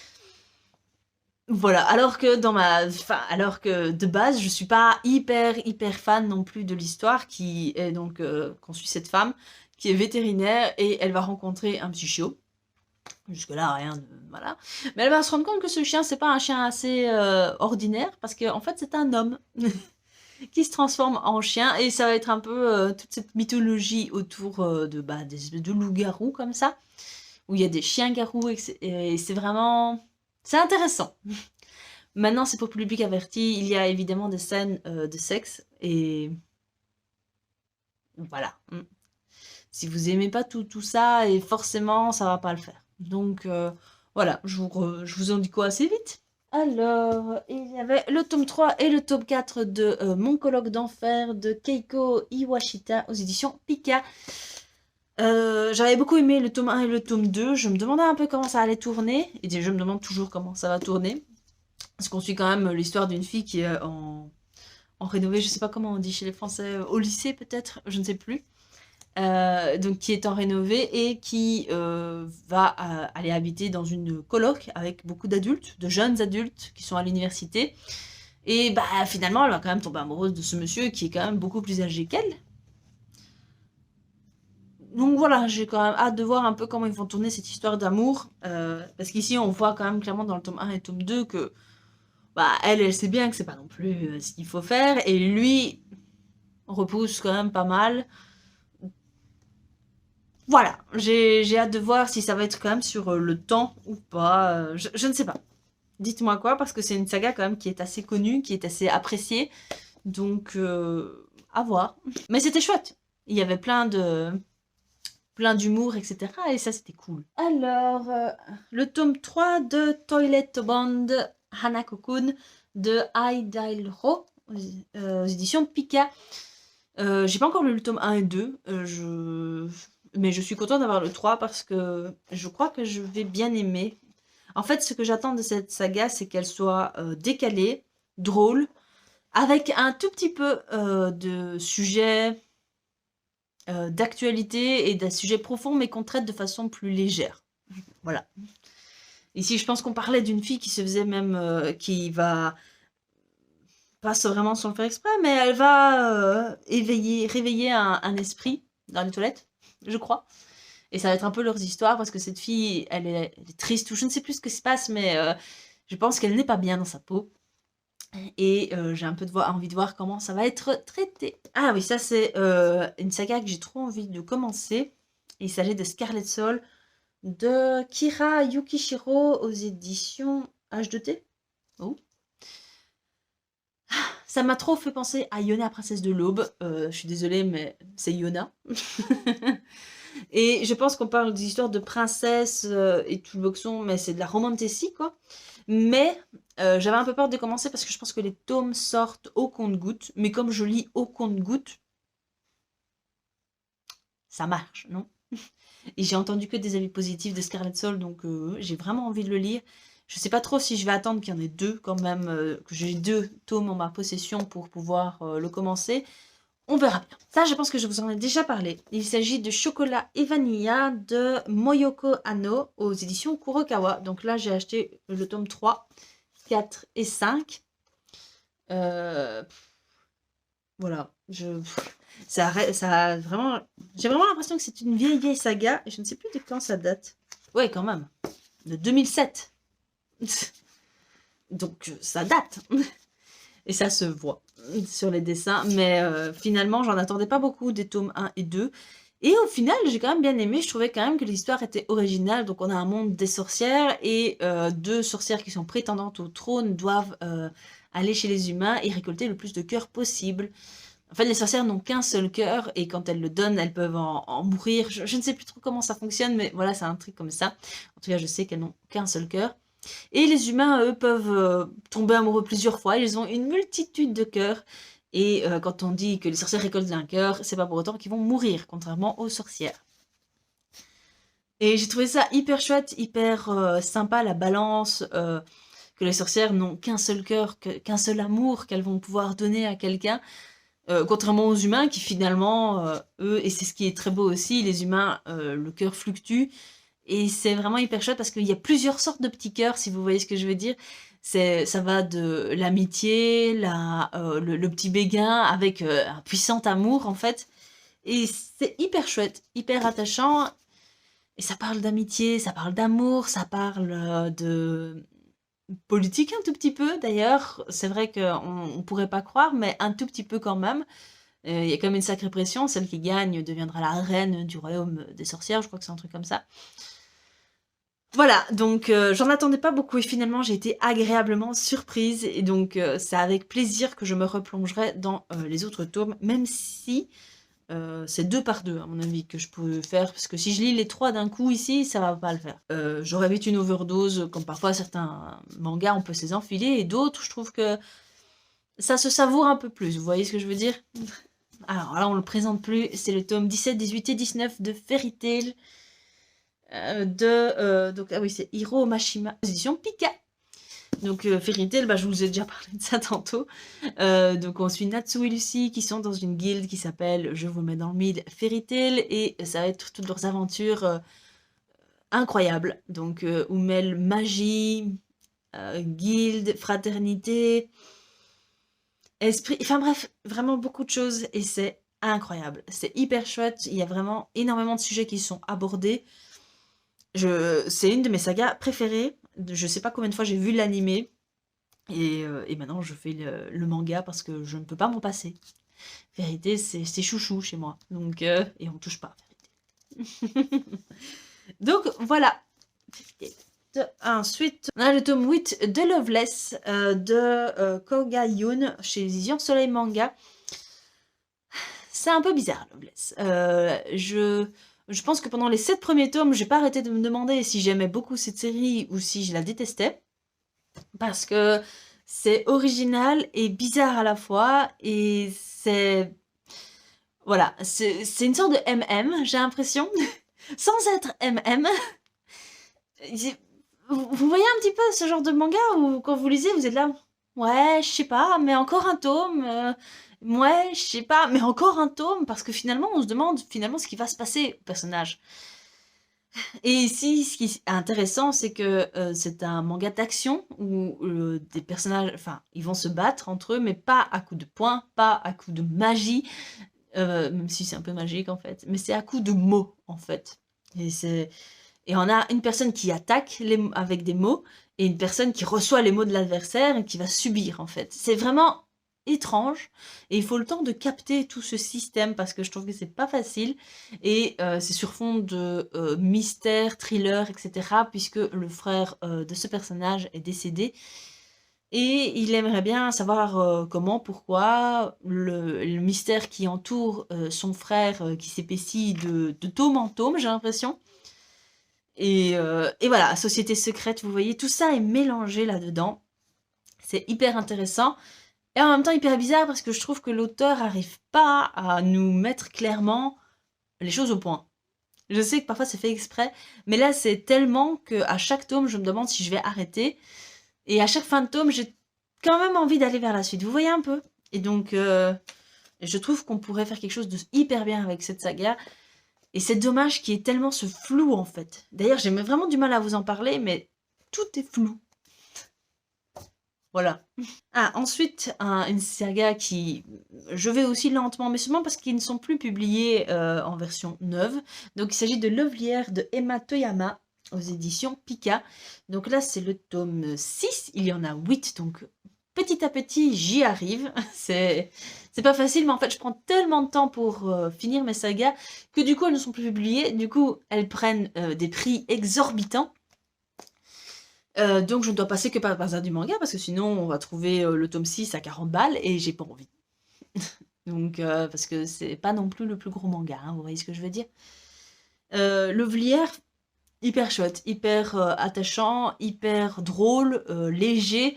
Voilà, alors que de base, je suis pas hyper fan non plus de l'histoire qui est donc qu'on suit cette femme qui est vétérinaire et elle va rencontrer un petit chiot. Jusque-là, rien de voilà. Mais elle va se rendre compte que ce chien, c'est pas un chien assez ordinaire parce que en fait, c'est un homme qui se transforme en chien et ça va être un peu toute cette mythologie autour des espèces de loups-garous comme ça où il y a des chiens-garous et c'est vraiment c'est intéressant. Maintenant, c'est pour public averti. Il y a évidemment des scènes de sexe. Et voilà. Si vous aimez pas tout ça, et forcément, ça va pas le faire. Donc, voilà. Je vous en dis quoi assez vite. Alors, il y avait le tome 3 et le tome 4 de Mon colloque d'enfer de Keiko Iwashita aux éditions Pika. J'avais beaucoup aimé le tome 1 et le tome 2. Je me demandais un peu comment ça allait tourner. Et je me demande toujours comment ça va tourner. Parce qu'on suit quand même l'histoire d'une fille qui est en rénové, je sais pas comment on dit chez les Français, au lycée peut-être, je ne sais plus. Donc qui est en rénové et qui va aller habiter dans une coloc avec beaucoup d'adultes, de jeunes adultes qui sont à l'université. Et bah finalement, elle va quand même tomber amoureuse de ce monsieur qui est quand même beaucoup plus âgé qu'elle. Donc voilà, j'ai quand même hâte de voir un peu comment ils vont tourner cette histoire d'amour. Parce qu'ici, on voit quand même clairement dans le tome 1 et le tome 2 que bah, elle sait bien que c'est pas non plus ce qu'il faut faire. Et lui repousse quand même pas mal. Voilà, j'ai hâte de voir si ça va être quand même sur le temps ou pas. Je ne sais pas. Dites-moi quoi, parce que c'est une saga quand même qui est assez connue, qui est assez appréciée. Donc, à voir. Mais c'était chouette. Il y avait plein d'humour, etc. Et ça, c'était cool. Alors, le tome 3 de Toilet Bond Hanako-kun de Ai Dairo aux éditions Pika. J'ai pas encore lu le tome 1 et 2, mais je suis contente d'avoir le 3 parce que je crois que je vais bien aimer. En fait, ce que j'attends de cette saga, c'est qu'elle soit décalée, drôle, avec un tout petit peu de sujets d'actualité et d'un sujet profond, mais qu'on traite de façon plus légère. Voilà. Ici, je pense qu'on parlait d'une fille qui se faisait même, qui va pas vraiment sans le faire exprès, mais elle va réveiller un esprit dans les toilettes, je crois. Et ça va être un peu leurs histoires parce que cette fille, elle est triste ou je ne sais plus ce qui se passe, mais je pense qu'elle n'est pas bien dans sa peau. Et j'ai un peu envie de voir comment ça va être traité. Ah oui, ça c'est une saga que j'ai trop envie de commencer. Il s'agit de Scarlet Soul de Kira Yukishiro aux éditions H2T. Oh. Ça m'a trop fait penser à Yona, princesse de l'aube. Je suis désolée, mais c'est Yona. Et je pense qu'on parle des histoires de princesse et tout le boxon, mais c'est de la romantasy, quoi. Mais j'avais un peu peur de commencer parce que je pense que les tomes sortent au compte-gouttes. Mais comme je lis au compte-gouttes, ça marche, non? Et j'ai entendu que des avis positifs de Scarlet Soul, donc j'ai vraiment envie de le lire. Je sais pas trop si je vais attendre qu'il y en ait deux quand même, que j'ai deux tomes en ma possession pour pouvoir le commencer. On verra bien. Ça, je pense que je vous en ai déjà parlé. Il s'agit de Chocolat et Vanilla de Moyoko Anno aux éditions Kurokawa. Donc là, j'ai acheté le tome 3, 4 et 5. Voilà. Ça vraiment... J'ai vraiment l'impression que c'est une vieille saga. Et je ne sais plus de quand ça date. Ouais, quand même. De 2007. Donc, ça date. Et ça se voit sur les dessins. Mais finalement, j'en attendais pas beaucoup des tomes 1 et 2. Et au final, j'ai quand même bien aimé. Je trouvais quand même que l'histoire était originale. Donc, on a un monde des sorcières. Et deux sorcières qui sont prétendantes au trône doivent aller chez les humains et récolter le plus de cœurs possible. En fait, les sorcières n'ont qu'un seul cœur. Et quand elles le donnent, elles peuvent en mourir. Je ne sais plus trop comment ça fonctionne. Mais voilà, c'est un truc comme ça. En tout cas, je sais qu'elles n'ont qu'un seul cœur. Et les humains, eux, peuvent tomber amoureux plusieurs fois. Ils ont une multitude de cœurs. Et quand on dit que les sorcières récoltent un cœur, c'est pas pour autant qu'ils vont mourir, contrairement aux sorcières. Et j'ai trouvé ça hyper chouette, hyper sympa, la balance, que les sorcières n'ont qu'un seul cœur, qu'un seul amour qu'elles vont pouvoir donner à quelqu'un. Contrairement aux humains qui finalement, eux, et c'est ce qui est très beau aussi, les humains, le cœur fluctue. Et c'est vraiment hyper chouette parce qu'il y a plusieurs sortes de petits cœurs, si vous voyez ce que je veux dire. Ça va de l'amitié, le petit béguin avec un puissant amour en fait. Et c'est hyper chouette, hyper attachant. Et ça parle d'amitié, ça parle d'amour, ça parle de politique un tout petit peu d'ailleurs. C'est vrai qu'on pourrait pas croire, mais un tout petit peu quand même. Il y a quand même une sacrée pression. Celle qui gagne deviendra la reine du royaume des sorcières, je crois que c'est un truc comme ça. Voilà, donc j'en attendais pas beaucoup et finalement j'ai été agréablement surprise et donc c'est avec plaisir que je me replongerai dans les autres tomes, même si c'est 2 par 2 à mon avis que je peux faire, parce que si je lis les 3 d'un coup ici, ça va pas le faire. J'aurais vite une overdose, comme parfois certains mangas on peut se les enfiler, et d'autres je trouve que ça se savoure un peu plus, vous voyez ce que je veux dire? Alors là on le présente plus, c'est le tome 17, 18 et 19 de Fairy Tail. Donc ah oui, c'est Hiro Mashima, édition Pika. Donc Fairy Tail, bah, je vous ai déjà parlé de ça tantôt. Donc on suit Natsu et Lucy qui sont dans une guilde qui s'appelle, je vous mets dans le mid, Fairy Tail, et ça va être toutes leurs aventures incroyables. Donc où mêlent magie, guilde, fraternité, esprit, enfin bref, vraiment beaucoup de choses et c'est incroyable. C'est hyper chouette, il y a vraiment énormément de sujets qui sont abordés. C'est une de mes sagas préférées. Je sais pas combien de fois j'ai vu l'animé. Et maintenant, je fais le manga parce que je ne peux pas m'en passer. Vérité, c'est chouchou chez moi. Donc, et on touche pas, vérité. Donc, voilà. Ensuite, on a le tome 8 de Loveless de Koga Yoon chez Vision Soleil Manga. C'est un peu bizarre, Loveless. Je pense que pendant les 7 premiers tomes, j'ai pas arrêté de me demander si j'aimais beaucoup cette série ou si je la détestais. Parce que c'est original et bizarre à la fois. Et c'est... Voilà, c'est une sorte de MM, j'ai l'impression. Sans être MM. Vous voyez un petit peu ce genre de manga où quand vous lisez, vous êtes là... Ouais, je sais pas, mais encore un tome. Ouais, je sais pas, mais encore un tome. Parce que finalement, on se demande finalement ce qui va se passer au personnage. Et ici, ce qui est intéressant, c'est que c'est un manga d'action où des personnages, enfin, ils vont se battre entre eux, mais pas à coups de poing, pas à coups de magie, même si c'est un peu magique en fait, mais c'est à coups de mots en fait. Et on a une personne qui attaque avec des mots et une personne qui reçoit les mots de l'adversaire et qui va subir en fait. C'est vraiment étrange et il faut le temps de capter tout ce système parce que je trouve que c'est pas facile et c'est sur fond de mystère, thriller, etc. puisque le frère de ce personnage est décédé et il aimerait bien savoir comment, pourquoi, le mystère qui entoure son frère qui s'épaissit de tome en tome, j'ai l'impression. Et voilà, société secrète, vous voyez, tout ça est mélangé là-dedans. C'est hyper intéressant. Et en même temps hyper bizarre parce que je trouve que l'auteur n'arrive pas à nous mettre clairement les choses au point. Je sais que parfois c'est fait exprès, mais là c'est tellement qu'à chaque tome je me demande si je vais arrêter. Et à chaque fin de tome j'ai quand même envie d'aller vers la suite. Vous voyez un peu? Et donc je trouve qu'on pourrait faire quelque chose de hyper bien avec cette saga. Et c'est dommage qu'il y ait tellement ce flou en fait. D'ailleurs, j'ai vraiment du mal à vous en parler, mais tout est flou. Voilà. Ah, ensuite, une saga qui... Je vais aussi lentement, mais seulement parce qu'ils ne sont plus publiés en version neuve. Donc il s'agit de Lovelière de Emma Toyama aux éditions Pika. Donc là, c'est le tome 6. Il y en a 8, donc petit à petit, j'y arrive. C'est pas facile, mais en fait, je prends tellement de temps pour finir mes sagas que du coup, elles ne sont plus publiées. Du coup, elles prennent des prix exorbitants. Donc je ne dois passer que par hasard du manga, parce que sinon, on va trouver le tome 6 à 40 balles, et j'ai pas envie. Donc, parce que c'est pas non plus le plus gros manga, hein, vous voyez ce que je veux dire. L'Ouvrière, hyper chouette, hyper attachant, hyper drôle, léger.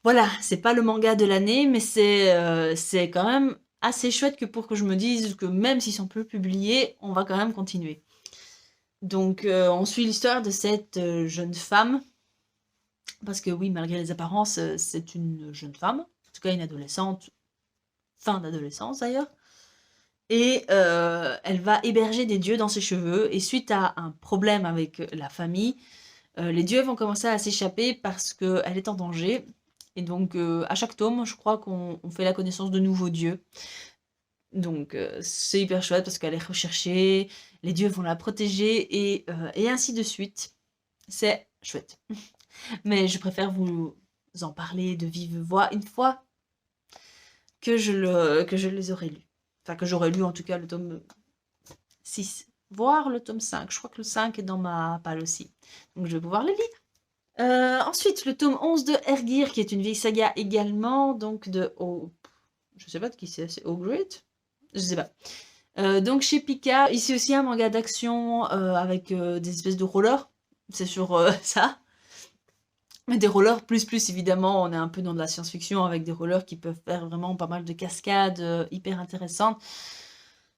Voilà, c'est pas le manga de l'année, mais c'est quand même assez chouette que pour que je me dise que même s'ils sont peu publiés, on va quand même continuer. Donc on suit l'histoire de cette jeune femme, parce que oui, malgré les apparences, c'est une jeune femme, en tout cas une adolescente, fin d'adolescence d'ailleurs, et elle va héberger des dieux dans ses cheveux, et suite à un problème avec la famille, Les dieux vont commencer à s'échapper parce qu'elle est en danger. Et donc, à chaque tome, je crois qu'on fait la connaissance de nouveaux dieux. Donc, c'est hyper chouette parce qu'elle est recherchée, les dieux vont la protéger et ainsi de suite. C'est chouette. Mais je préfère vous en parler de vive voix une fois que je les aurai lus. Enfin, que j'aurai lu en tout cas le tome 6, voire le tome 5. Je crois que le 5 est dans ma palle aussi. Donc, je vais pouvoir le lire. Ensuite, le tome 11 de Ergir, qui est une vieille saga également, donc je sais pas de qui c'est Ogrid? Je sais pas. Donc chez Pika, ici aussi un manga d'action avec des espèces de rollers, c'est sur ça. Mais des rollers plus évidemment, on est un peu dans de la science-fiction avec des rollers qui peuvent faire vraiment pas mal de cascades hyper intéressantes.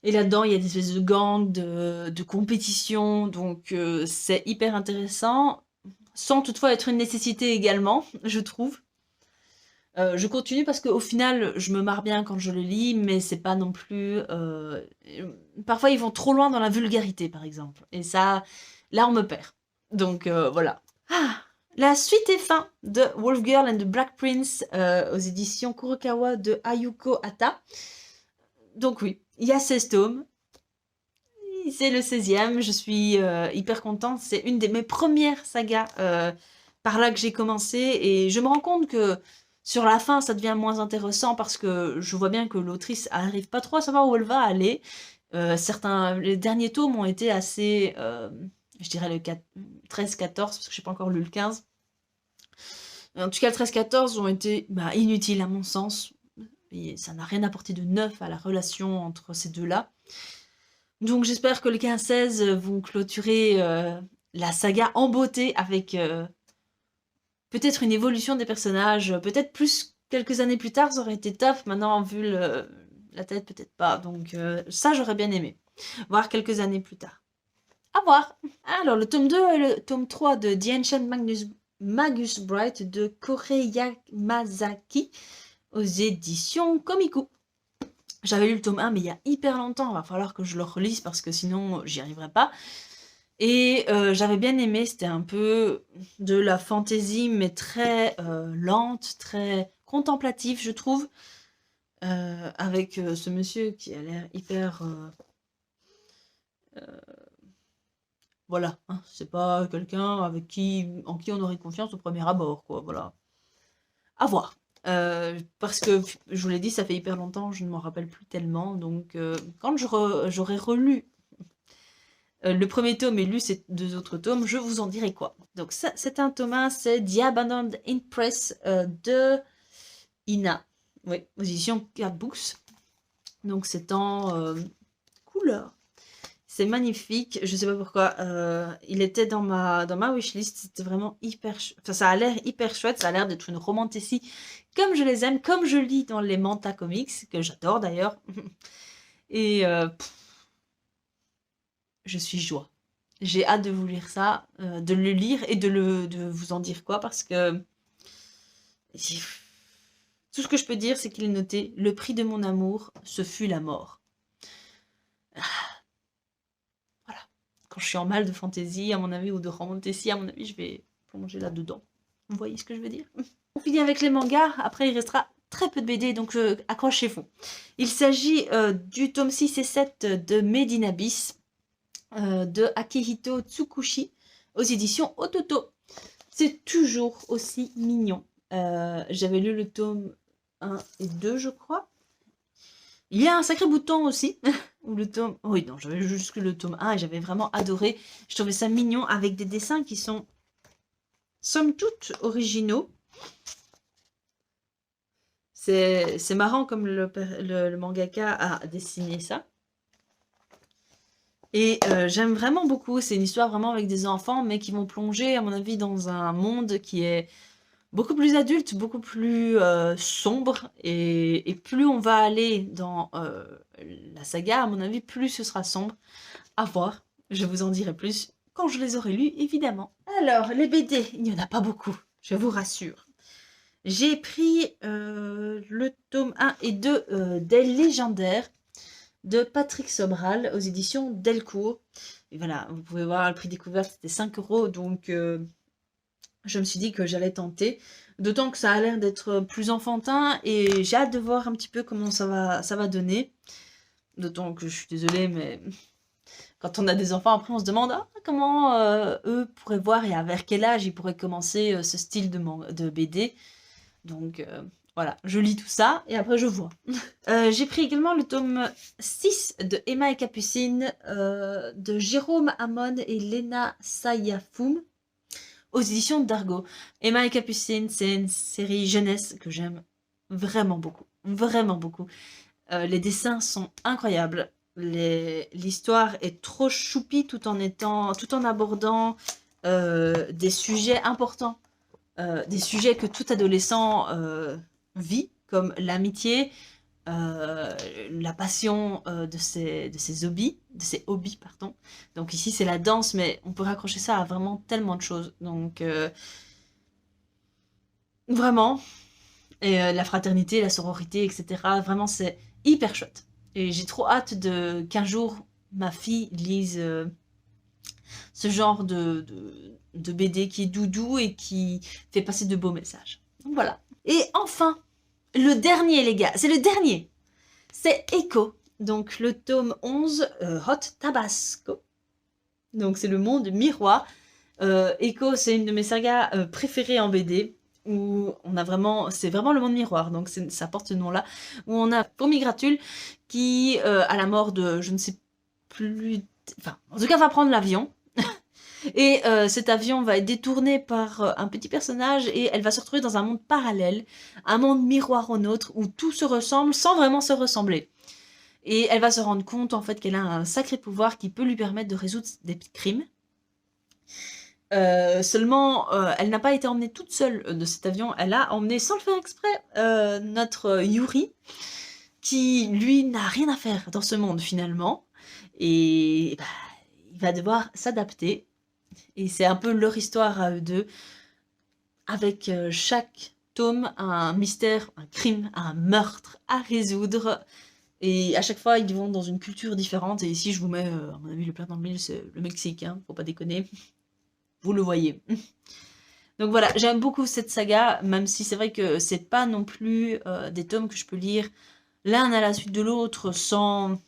Et là-dedans, il y a des espèces de gangs, de compétition, donc c'est hyper intéressant, sans toutefois être une nécessité également, je trouve. Je continue parce qu'au final, je me marre bien quand je le lis, mais c'est pas non plus... Parfois, ils vont trop loin dans la vulgarité, par exemple. Et ça, là, on me perd. Donc, voilà. Ah, la suite et fin de Wolf Girl and the Black Prince aux éditions Kurokawa de Ayuko Hata. Donc oui, il y a 16 tomes. C'est le 16e, je suis hyper contente. C'est une de mes premières sagas par là que j'ai commencé. Et je me rends compte que sur la fin, ça devient moins intéressant parce que je vois bien que l'autrice arrive pas trop à savoir où elle va aller. Les derniers tomes ont été assez, je dirais le 13-14, parce que j'ai pas encore lu le 15. En tout cas, le 13-14 ont été inutiles à mon sens. Et ça n'a rien apporté de neuf à la relation entre ces deux-là. Donc j'espère que le 15-16 vont clôturer la saga en beauté avec peut-être une évolution des personnages, peut-être plus quelques années plus tard, ça aurait été top. Maintenant, vu la tête, peut-être pas. Donc ça, j'aurais bien aimé. Voir quelques années plus tard. À voir. Alors, le tome 2 et le tome 3 de The Ancient Magus Bright de Korei Yamazaki aux éditions Komiku. J'avais lu le tome 1, mais il y a hyper longtemps. Il va falloir que je le relise parce que sinon, j'y arriverai pas. Et j'avais bien aimé. C'était un peu de la fantaisie, mais très lente, très contemplative, je trouve. Avec ce monsieur qui a l'air hyper... voilà, hein, c'est pas quelqu'un en qui on aurait confiance au premier abord, quoi, voilà. À voir. Parce que, je vous l'ai dit, ça fait hyper longtemps, je ne m'en rappelle plus tellement, donc quand j'aurai relu le premier tome et lu ces 2 autres tomes, je vous en dirai quoi. Donc ça, c'est un tome 1, c'est The Abandoned Impress de Ina, oui, aux éditions Cat Books. Donc c'est en couleur. C'est magnifique, je sais pas pourquoi. Il était dans ma wishlist, c'était vraiment hyper... Enfin, ça a l'air hyper chouette, ça a l'air d'être une romantécie comme je les aime, comme je lis dans les Manta Comics, que j'adore d'ailleurs. Et je suis joie. J'ai hâte de vous lire ça, de le lire et de vous en dire quoi, parce que... Tout ce que je peux dire, c'est qu'il est noté « Le prix de mon amour, ce fut la mort ». Voilà. Quand je suis en mal de fantaisie, à mon avis, ou de romantésie, à mon avis, je vais plonger là-dedans. Vous voyez ce que je veux dire? On finit avec les mangas, après il restera très peu de BD, donc accrochez-vous. Il s'agit du tome 6 et 7 de Made in Abyss, de Akihito Tsukushi, aux éditions Ototo. C'est toujours aussi mignon. J'avais lu le tome 1 et 2, je crois. Il y a un sacré bout de temps aussi, où le tome... Oui, non, j'avais juste lu le tome 1 et j'avais vraiment adoré. Je trouvais ça mignon, avec des dessins qui sont, somme toute, originaux. C'est marrant comme le mangaka a dessiné ça. Et j'aime vraiment beaucoup. C'est une histoire vraiment avec des enfants, mais qui vont plonger, à mon avis, dans un monde qui est beaucoup plus adulte, beaucoup plus sombre. Et plus on va aller dans la saga, à mon avis, plus ce sera sombre. À voir. Je vous en dirai plus quand je les aurai lus, évidemment. Alors, les BD, il n'y en a pas beaucoup, je vous rassure. J'ai pris le tome 1 et 2 des Légendaires de Patrick Sobral aux éditions Delcourt. Et voilà, vous pouvez voir le prix découverte, c'était 5 €, donc je me suis dit que j'allais tenter. D'autant que ça a l'air d'être plus enfantin et j'ai hâte de voir un petit peu comment ça va donner. D'autant que je suis désolée, mais quand on a des enfants, après on se demande ah, comment eux pourraient voir et à vers quel âge ils pourraient commencer ce style de BD. Donc voilà, je lis tout ça et après je vois. J'ai pris également le tome 6 de Emma et Capucine de Jérôme Hamon et Lena Sayafoum aux éditions d'Argo. Emma et Capucine, c'est une série jeunesse que j'aime vraiment beaucoup. Vraiment beaucoup. Les dessins sont incroyables. L'histoire est trop choupie tout en abordant des sujets importants. Des sujets que tout adolescent vit, comme l'amitié, la passion de ses hobbies, pardon. Donc ici c'est la danse, mais on peut raccrocher ça à vraiment tellement de choses. Donc vraiment, et la fraternité, la sororité, etc. Vraiment c'est hyper chouette. Et j'ai trop hâte qu'un jour ma fille lise ce genre de BD qui est doudou et qui fait passer de beaux messages. Donc voilà. Et enfin, le dernier les gars, c'est le dernier. C'est Echo, donc le tome 11, Hot Tabasco. Donc c'est le monde miroir. Echo, c'est une de mes sagas préférées en BD, où on a vraiment, c'est vraiment le monde miroir, donc ça porte ce nom-là, où on a Formigratule qui, à la mort de, je ne sais plus, enfin, en tout cas, va prendre l'avion. Et cet avion va être détourné par un petit personnage et elle va se retrouver dans un monde parallèle, un monde miroir au nôtre, où tout se ressemble sans vraiment se ressembler. Et elle va se rendre compte en fait qu'elle a un sacré pouvoir qui peut lui permettre de résoudre des crimes. Seulement, elle n'a pas été emmenée toute seule de cet avion, elle a emmené, sans le faire exprès, notre Yuri, qui lui n'a rien à faire dans ce monde finalement. Et bah, il va devoir s'adapter. Et c'est un peu leur histoire à eux deux, avec chaque tome un mystère, un crime, un meurtre à résoudre. Et à chaque fois, ils vont dans une culture différente. Et ici, je vous mets, à mon avis, le plat dans le mille, c'est le Mexique, hein, faut pas déconner. Vous le voyez. Donc voilà, j'aime beaucoup cette saga, même si c'est vrai que c'est pas non plus des tomes que je peux lire l'un à la suite de l'autre sans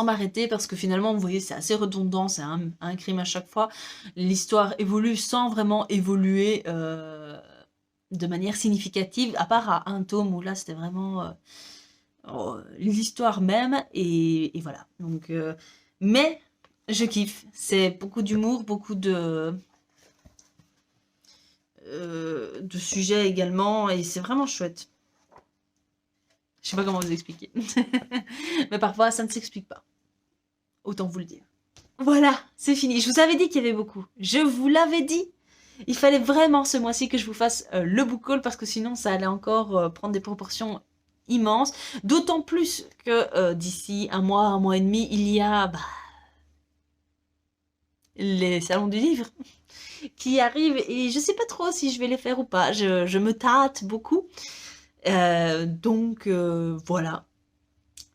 m'arrêter, parce que finalement, vous voyez, c'est assez redondant, c'est un crime à chaque fois. L'histoire évolue sans vraiment évoluer de manière significative, à part à un tome où là, c'était vraiment l'histoire même, et voilà. Donc, mais je kiffe, c'est beaucoup d'humour, beaucoup de sujets également, et c'est vraiment chouette. Je sais pas comment vous expliquer. Mais parfois, ça ne s'explique pas. Autant vous le dire. Voilà, c'est fini. Je vous avais dit qu'il y avait beaucoup. Je vous l'avais dit. Il fallait vraiment ce mois-ci que je vous fasse le book haul, parce que sinon, ça allait encore prendre des proportions immenses. D'autant plus que d'ici un mois et demi, il y a les salons du livre qui arrivent. Et je sais pas trop si je vais les faire ou pas. Je me tâte beaucoup. Donc voilà.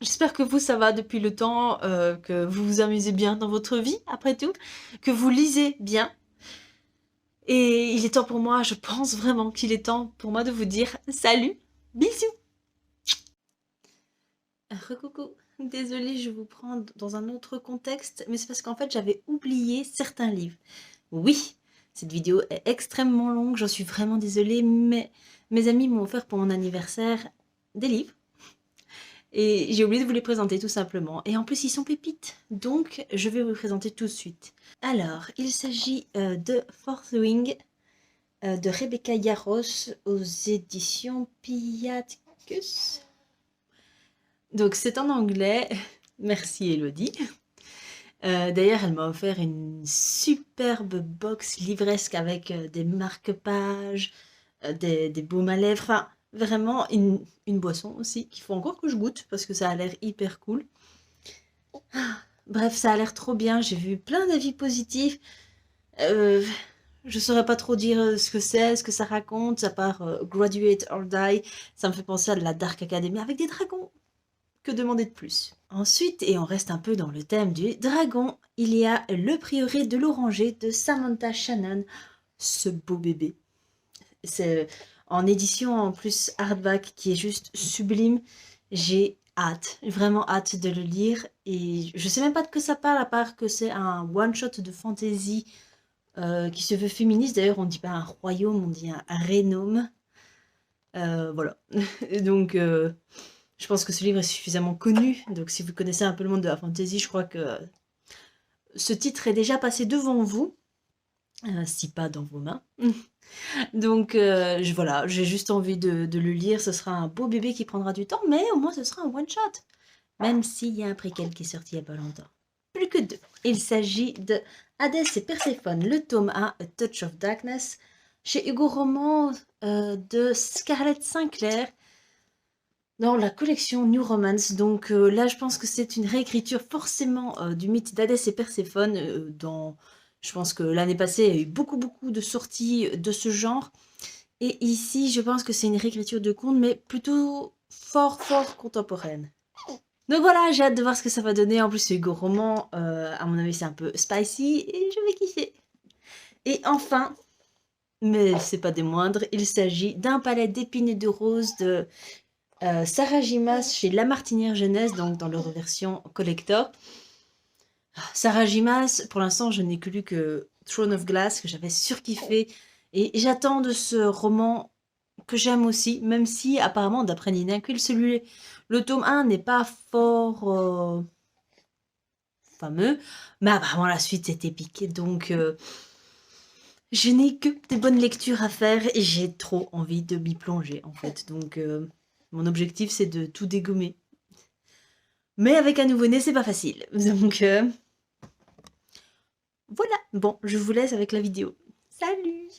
J'espère que vous, ça va depuis le temps, que vous vous amusez bien dans votre vie, après tout, que vous lisez bien. Et il est temps pour moi, je pense vraiment qu'il est temps pour moi de vous dire salut, bisous. Recoucou, désolée, je vous prends dans un autre contexte, mais c'est parce qu'en fait j'avais oublié certains livres. Oui, cette vidéo est extrêmement longue, j'en suis vraiment désolée, mais mes amis m'ont offert pour mon anniversaire des livres. Et j'ai oublié de vous les présenter tout simplement. Et en plus, ils sont pépites. Donc, je vais vous les présenter tout de suite. Alors, il s'agit de Fourth Wing de Rebecca Yarros aux éditions Piatkus. Donc, c'est en anglais. Merci Elodie. D'ailleurs, elle m'a offert une superbe box livresque avec des marque-pages, des baumes à lèvres. Enfin, vraiment une boisson aussi qu'il faut encore que je goûte parce que ça a l'air hyper cool. Bref, ça a l'air trop bien. J'ai vu plein d'avis positifs. Je saurais pas trop dire ce que c'est, ce que ça raconte, à part Graduate or Die. Ça me fait penser à de la Dark Academy avec des dragons. Que demander de plus? Ensuite, et on reste un peu dans le thème du dragon, il y a Le Prieuré de l'Oranger de Samantha Shannon ce beau bébé. C'est en édition en plus hardback qui est juste sublime. J'ai hâte, vraiment hâte de le lire. Et je sais même pas de quoi ça parle à part que c'est un one-shot de fantasy qui se veut féministe. D'ailleurs, on dit pas un royaume, on dit un rénome. Voilà. Et donc, je pense que ce livre est suffisamment connu. Donc, si vous connaissez un peu le monde de la fantasy, je crois que ce titre est déjà passé devant vous, si pas dans vos mains. Donc, voilà, j'ai juste envie de le lire. Ce sera un beau bébé qui prendra du temps, mais au moins ce sera un one-shot. Même s'il y a un préquel qui est sorti il n'y a pas longtemps. Plus que 2. Il s'agit de Hadès et Perséphone, le tome 1, A Touch of Darkness, chez Hugo Roman de Scarlett Sinclair, dans la collection New Romance. Donc là, je pense que c'est une réécriture forcément du mythe d'Hadès et Perséphone. Je pense que l'année passée, il y a eu beaucoup de sorties de ce genre. Et ici, je pense que c'est une réécriture de conte, mais plutôt fort contemporaine. Donc voilà, j'ai hâte de voir ce que ça va donner. En plus, c'est Hugo Roman. À mon avis, c'est un peu spicy et je vais kiffer. Et enfin, mais c'est pas des moindres, il s'agit d'un palais d'épines et de roses de Sarah Gimas chez La Martinière Jeunesse, donc dans leur version collector. Sarah Gimas, pour l'instant, je n'ai que lu que Throne of Glass, que j'avais surkiffé. Et j'attends de ce roman que j'aime aussi, même si apparemment, d'après Nina Quill, le tome 1 n'est pas fort fameux, mais apparemment la suite est épique. Donc, je n'ai que des bonnes lectures à faire et j'ai trop envie de m'y plonger, en fait. Donc, mon objectif, c'est de tout dégommer. Mais avec un nouveau-né, c'est pas facile. Donc, voilà. Bon, je vous laisse avec la vidéo. Salut!